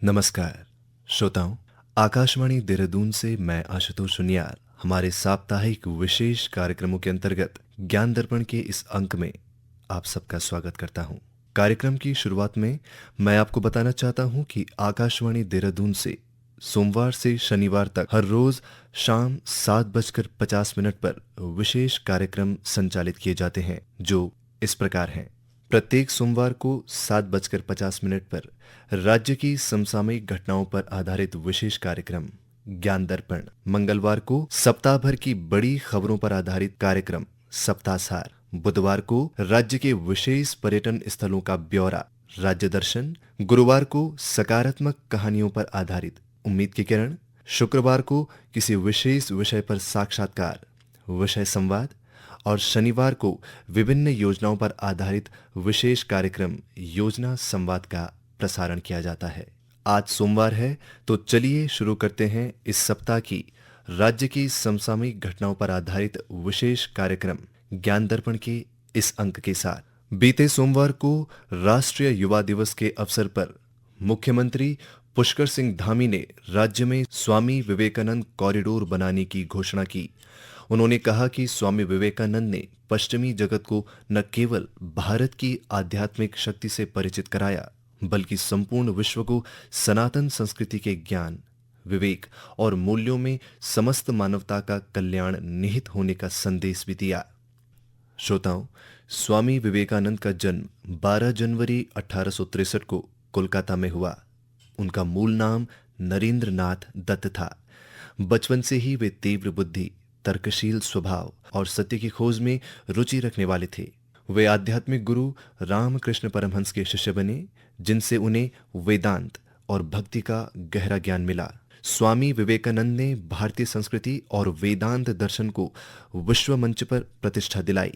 नमस्कार श्रोताओं। आकाशवाणी देहरादून से मैं आशुतोष उनियाल हमारे साप्ताहिक विशेष कार्यक्रमों के अंतर्गत ज्ञान दर्पण के इस अंक में आप सबका स्वागत करता हूं। कार्यक्रम की शुरुआत में मैं आपको बताना चाहता हूं कि आकाशवाणी देहरादून से सोमवार से शनिवार तक हर रोज शाम 7:50 पर विशेष कार्यक्रम संचालित किए जाते हैं, जो इस प्रकार हैं। प्रत्येक सोमवार को 7:50 पर राज्य की समसामयिक घटनाओं पर आधारित विशेष कार्यक्रम ज्ञान दर्पण। मंगलवार को सप्ताह भर की बड़ी खबरों पर आधारित कार्यक्रम सप्ताहसार। बुधवार को राज्य के विशेष पर्यटन स्थलों का ब्यौरा राज्य दर्शन। गुरुवार को सकारात्मक कहानियों पर आधारित उम्मीद की किरण। शुक्रवार को किसी विशेष विषय पर साक्षात्कार विषय संवाद। और शनिवार को विभिन्न योजनाओं पर आधारित विशेष कार्यक्रम योजना संवाद का प्रसारण किया जाता है। आज सोमवार है, तो चलिए शुरू करते हैं इस सप्ताह की राज्य की समसामयिक घटनाओं पर आधारित विशेष कार्यक्रम ज्ञान दर्पण के इस अंक के साथ। बीते सोमवार को राष्ट्रीय युवा दिवस के अवसर पर मुख्यमंत्री पुष्कर सिंह धामी ने राज्य में स्वामी विवेकानंद कॉरिडोर बनाने की घोषणा की। उन्होंने कहा कि स्वामी विवेकानंद ने पश्चिमी जगत को न केवल भारत की आध्यात्मिक शक्ति से परिचित कराया, बल्कि संपूर्ण विश्व को सनातन संस्कृति के ज्ञान, विवेक और मूल्यों में समस्त मानवता का कल्याण निहित होने का संदेश भी दिया। श्रोताओं, स्वामी विवेकानंद का जन्म 12 जनवरी 1863 को कोलकाता में हुआ। उनका मूल नाम नरेंद्र नाथ दत्त था। बचपन से ही वे तीव्र बुद्धि, तर्कशील स्वभाव और सत्य की खोज में रुचि रखने वाले थे। वे आध्यात्मिक गुरु रामकृष्ण परमहंस के शिष्य बने, जिनसे उन्हें वेदांत और भक्ति का गहरा ज्ञान मिला। स्वामी विवेकानंद ने भारतीय संस्कृति और वेदांत दर्शन को विश्व मंच पर प्रतिष्ठा दिलाई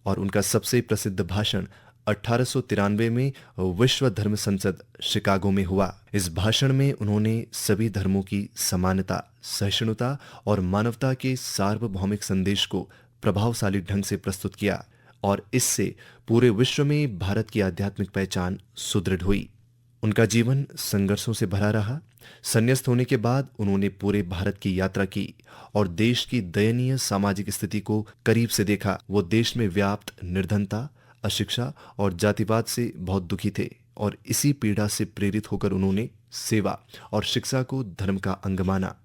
और उनका सबसे प्रसिद्ध भाषण 1893 में विश्व धर्म संसद शिकागो में हुआ। इस भाषण में उन्होंने सभी धर्मों की समानता, सहिष्णुता और मानवता के सार्वभौमिक संदेश को प्रभावशाली ढंग से प्रस्तुत किया और इससे पूरे विश्व में भारत की आध्यात्मिक पहचान सुदृढ़ हुई। उनका जीवन संघर्षों से भरा रहा। संन्यास्त होने के बाद उन्होंने पूरे भारत की यात्रा की और देश की दयनीय सामाजिक स्थिति को करीब से देखा। वो देश में व्याप्त निर्धनता, अशिक्षा और जातिवाद से बहुत दुखी थे और इसी पीड़ा से प्रेरित होकर उन्होंने सेवा और शिक्षा को धर्म का अंग माना।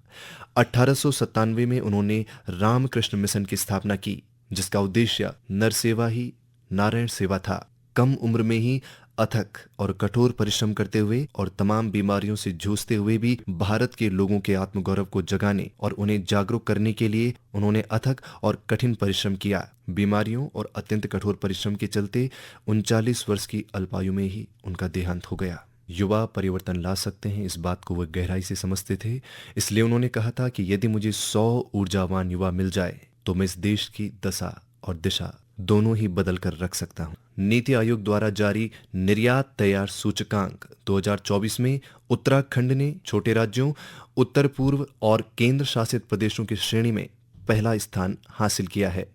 1897 में उन्होंने रामकृष्ण मिशन की स्थापना की, जिसका उद्देश्य नर सेवा ही नारायण सेवा था। कम उम्र में ही अथक और कठोर परिश्रम करते हुए और तमाम बीमारियों से जूझते हुए भी भारत के लोगों के आत्मगौरव को जगाने और उन्हें जागरूक करने के लिए उन्होंने अथक और कठिन परिश्रम किया। बीमारियों और अत्यंत कठोर परिश्रम के चलते 39 वर्ष की अल्पायु में ही उनका देहांत हो गया। युवा परिवर्तन ला सकते हैं, इस बात को वे गहराई से समझते थे। इसलिए उन्होंने कहा था कि यदि मुझे 100 ऊर्जावान युवा मिल जाए तो मैं इस देश की दशा और दिशा दोनों ही बदल कर रख सकता हूं। नीति आयोग द्वारा जारी निर्यात तैयार सूचकांक 2024 में उत्तराखंड ने छोटे राज्यों, उत्तर पूर्व और केंद्र शासित प्रदेशों की श्रेणी में पहला स्थान हासिल किया है।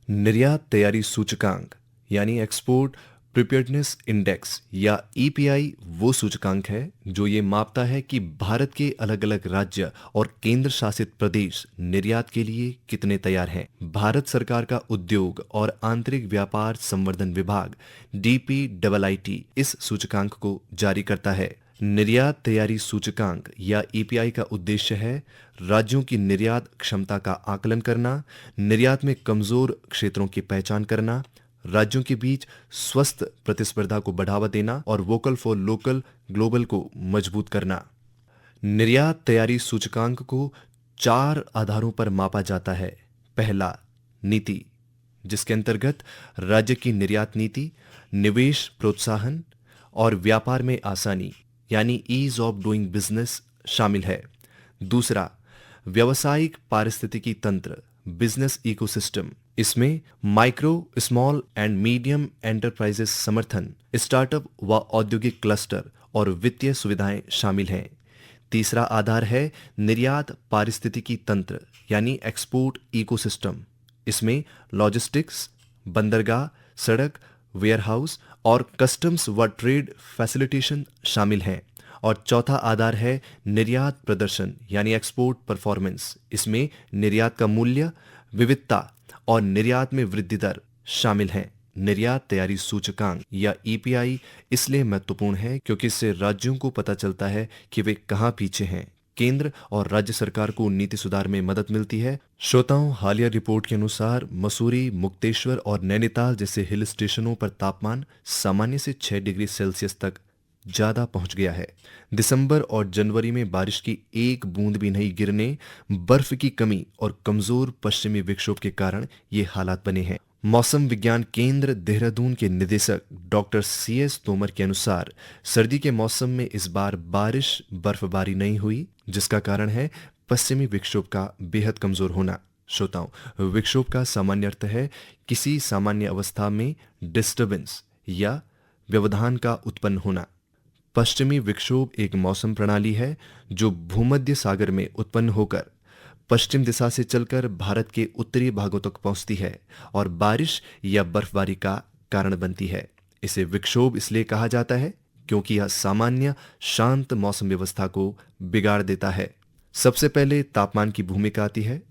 निर्यात तैयारी सूचकांक यानी एक्सपोर्ट प्रिपेयर्डनेस इंडेक्स या ईपीआई वो सूचकांक है जो ये मापता है कि भारत के अलग अलग राज्य और केंद्र शासित प्रदेश निर्यात के लिए कितने तैयार हैं। भारत सरकार का उद्योग और आंतरिक व्यापार संवर्धन विभाग DPIIT इस सूचकांक को जारी करता है। निर्यात तैयारी सूचकांक या ईपीआई का उद्देश्य है राज्यों की निर्यात क्षमता का आकलन करना, निर्यात में कमजोर क्षेत्रों की पहचान करना, राज्यों के बीच स्वस्थ प्रतिस्पर्धा को बढ़ावा देना और वोकल फॉर लोकल ग्लोबल को मजबूत करना। निर्यात तैयारी सूचकांक को 4 आधारों पर मापा जाता है। पहला, नीति, जिसके अंतर्गत राज्य की निर्यात नीति, निवेश प्रोत्साहन और व्यापार में आसानी यानी ईज ऑफ डूइंग बिजनेस शामिल है। दूसरा, व्यावसायिक पारिस्थितिकी तंत्र, बिजनेस इकोसिस्टम। इसमें micro, small and medium enterprises समर्थन, स्टार्टअप व औद्योगिक क्लस्टर और वित्तीय सुविधाएं शामिल हैं। तीसरा आधार है निर्यात पारिस्थितिकी तंत्र यानी एक्सपोर्ट इकोसिस्टम। इसमें लॉजिस्टिक्स, बंदरगाह, सड़क, वेयरहाउस और कस्टम्स व ट्रेड फैसिलिटेशन शामिल हैं। और चौथा आधार है निर्यात प्रदर्शन यानी एक्सपोर्ट परफॉर्मेंस। इसमें निर्यात का मूल्य, विविधता और निर्यात में वृद्धि दर शामिल हैं। निर्यात तैयारी सूचकांक या ईपीआई इसलिए महत्वपूर्ण है क्योंकि इससे राज्यों को पता चलता है कि वे कहाँ पीछे हैं। केंद्र और राज्य सरकार को नीति सुधार में मदद मिलती है। श्रोताओं, हालिया रिपोर्ट के अनुसार मसूरी, मुक्तेश्वर और नैनीताल जैसे हिल स्टेशनों पर तापमान सामान्य से 6 डिग्री सेल्सियस तक ज्यादा पहुंच गया है। दिसंबर और जनवरी में बारिश की एक बूंद भी नहीं गिरने, बर्फ की कमी और कमजोर पश्चिमी विक्षोभ के कारण ये हालात बने हैं। मौसम विज्ञान केंद्र देहरादून के निदेशक डॉक्टर CS तोमर के अनुसार सर्दी के मौसम में इस बार बारिश, बर्फबारी नहीं हुई, जिसका कारण है पश्चिमी विक्षोभ का बेहद कमजोर होना। श्रोताओं, विक्षोभ का सामान्य अर्थ है किसी सामान्य अवस्था में डिस्टर्बेंस या व्यवधान का उत्पन्न होना। पश्चिमी विक्षोभ एक मौसम प्रणाली है जो भूमध्य सागर में उत्पन्न होकर पश्चिम दिशा से चलकर भारत के उत्तरी भागों तक पहुंचती है और बारिश या बर्फबारी का कारण बनती है। इसे विक्षोभ इसलिए कहा जाता है क्योंकि यह सामान्य शांत मौसम व्यवस्था को बिगाड़ देता है। सबसे पहले तापमान की भूमिका आती है।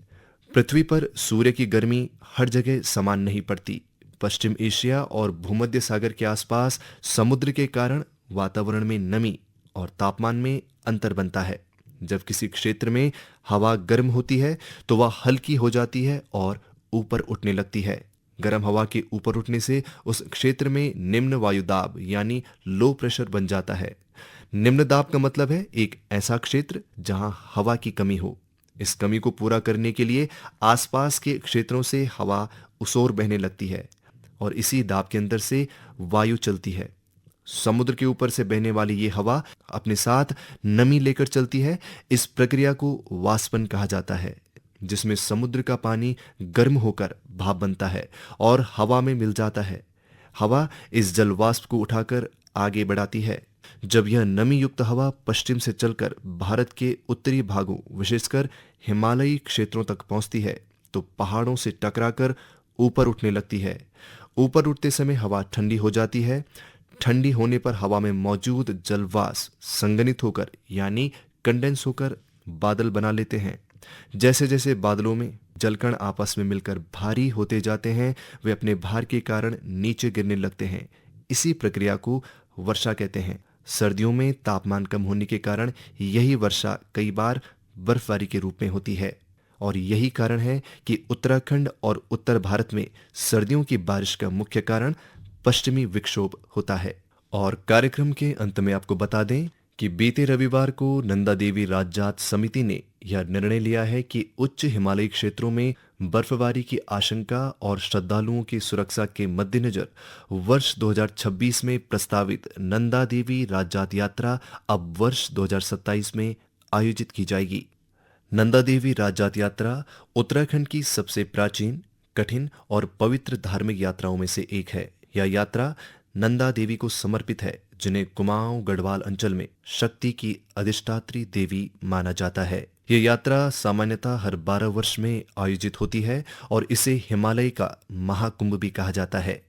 पृथ्वी पर सूर्य की गर्मी हर जगह समान नहीं पड़ती। पश्चिम एशिया और भूमध्य सागर के आसपास समुद्र के कारण वातावरण में नमी और तापमान में अंतर बनता है। जब किसी क्षेत्र में हवा गर्म होती है तो वह हल्की हो जाती है और ऊपर उठने लगती है। गर्म हवा के ऊपर उठने से उस क्षेत्र में निम्न वायुदाब यानी लो प्रेशर बन जाता है। निम्न दाब का मतलब है एक ऐसा क्षेत्र जहां हवा की कमी हो। इस कमी को पूरा करने के लिए आसपास के क्षेत्रों से हवा उसोर बहने लगती है और इसी दाब के अंदर से वायु चलती है। समुद्र के ऊपर से बहने वाली ये हवा अपने साथ नमी लेकर चलती है। इस प्रक्रिया को वाष्पन कहा जाता है, जिसमें समुद्र का पानी गर्म होकर भाप बनता है और हवा में मिल जाता है। हवा इस जल वाष्प को उठाकर आगे बढ़ाती है। जब यह नमी युक्त हवा पश्चिम से चलकर भारत के उत्तरी भागों, विशेषकर हिमालयी क्षेत्रों तक पहुंचती है तो पहाड़ों से टकराकर ऊपर उठने लगती है। ऊपर उठते समय हवा ठंडी हो जाती है। ठंडी होने पर हवा में मौजूद जलवाष्प संघनित होकर यानी कंडेंस होकर बादल बना लेते हैं। जैसे जैसे बादलों में जलकण आपस में मिलकर भारी होते जाते हैं, वे अपने भार के कारण नीचे गिरने लगते हैं। इसी प्रक्रिया को वर्षा कहते हैं। सर्दियों में तापमान कम होने के कारण यही वर्षा कई बार बर्फबारी के रूप में होती है और यही कारण है कि उत्तराखंड और उत्तर भारत में सर्दियों की बारिश का मुख्य कारण पश्चिमी विक्षोभ होता है। और कार्यक्रम के अंत में आपको बता दें कि बीते रविवार को नंदा देवी राजजात समिति ने यह निर्णय लिया है कि उच्च हिमालयी क्षेत्रों में बर्फबारी की आशंका और श्रद्धालुओं की सुरक्षा के मद्देनजर वर्ष 2026 में प्रस्तावित नंदा देवी राजजात यात्रा अब वर्ष 2027 में आयोजित की जाएगी। नंदा देवी राजजात यात्रा उत्तराखंड की सबसे प्राचीन, कठिन और पवित्र धार्मिक यात्राओं में से एक है। यह यात्रा नंदा देवी को समर्पित है, जिन्हें कुमाऊं गढ़वाल अंचल में शक्ति की अधिष्ठात्री देवी माना जाता है। यह यात्रा सामान्यतः हर 12 वर्ष में आयोजित होती है और इसे हिमालय का महाकुंभ भी कहा जाता है।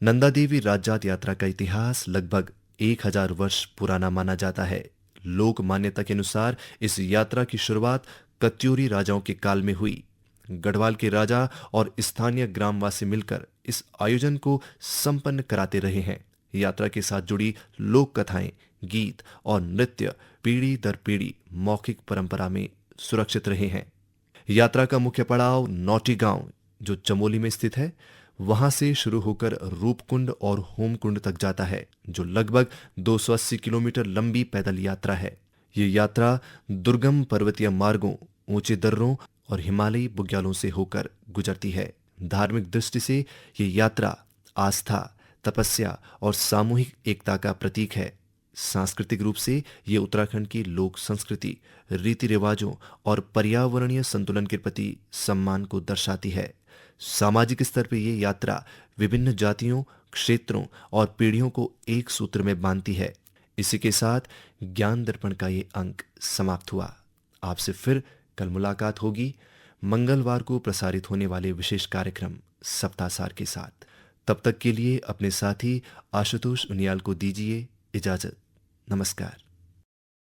नंदा देवी राजजात यात्रा का इतिहास लगभग 1000 वर्ष पुराना माना जाता है। लोक मान्यता के अनुसार इस यात्रा की शुरुआत कत्यूरी राजाओं के काल में हुई। गढ़वाल के राजा और स्थानीय ग्रामवासी मिलकर इस आयोजन को संपन्न कराते रहे हैं। यात्रा के साथ जुड़ी लोक कथाएं, गीत और नृत्य पीढ़ी दर पीढ़ी मौखिक परंपरा में सुरक्षित रहे हैं। यात्रा का मुख्य पड़ाव नौटी गांव, जो चमोली में स्थित है, वहां से शुरू होकर रूपकुंड और होमकुंड तक जाता है, जो लगभग 280 किलोमीटर लंबी पैदल यात्रा है। ये यात्रा दुर्गम पर्वतीय मार्गों, ऊंचे दर्रों और हिमालयी बुग्यालों से होकर गुजरती है। धार्मिक दृष्टि से ये यात्रा आस्था, तपस्या और सामूहिक एकता का प्रतीक है। सांस्कृतिक रूप से ये उत्तराखंड की लोक संस्कृति, रीति रिवाजों और पर्यावरणीय संतुलन के प्रति सम्मान को दर्शाती है। सामाजिक स्तर पर यह यात्रा विभिन्न जातियों, क्षेत्रों और पीढ़ियों को एक सूत्र में बांधती है। इसी के साथ ज्ञान दर्पण का ये अंक समाप्त हुआ। आपसे फिर कल मुलाकात होगी मंगलवार को प्रसारित होने वाले विशेष कार्यक्रम सप्ताहसार के साथ। तब तक के लिए अपने साथी आशुतोष उनियाल को दीजिए इजाजत। नमस्कार।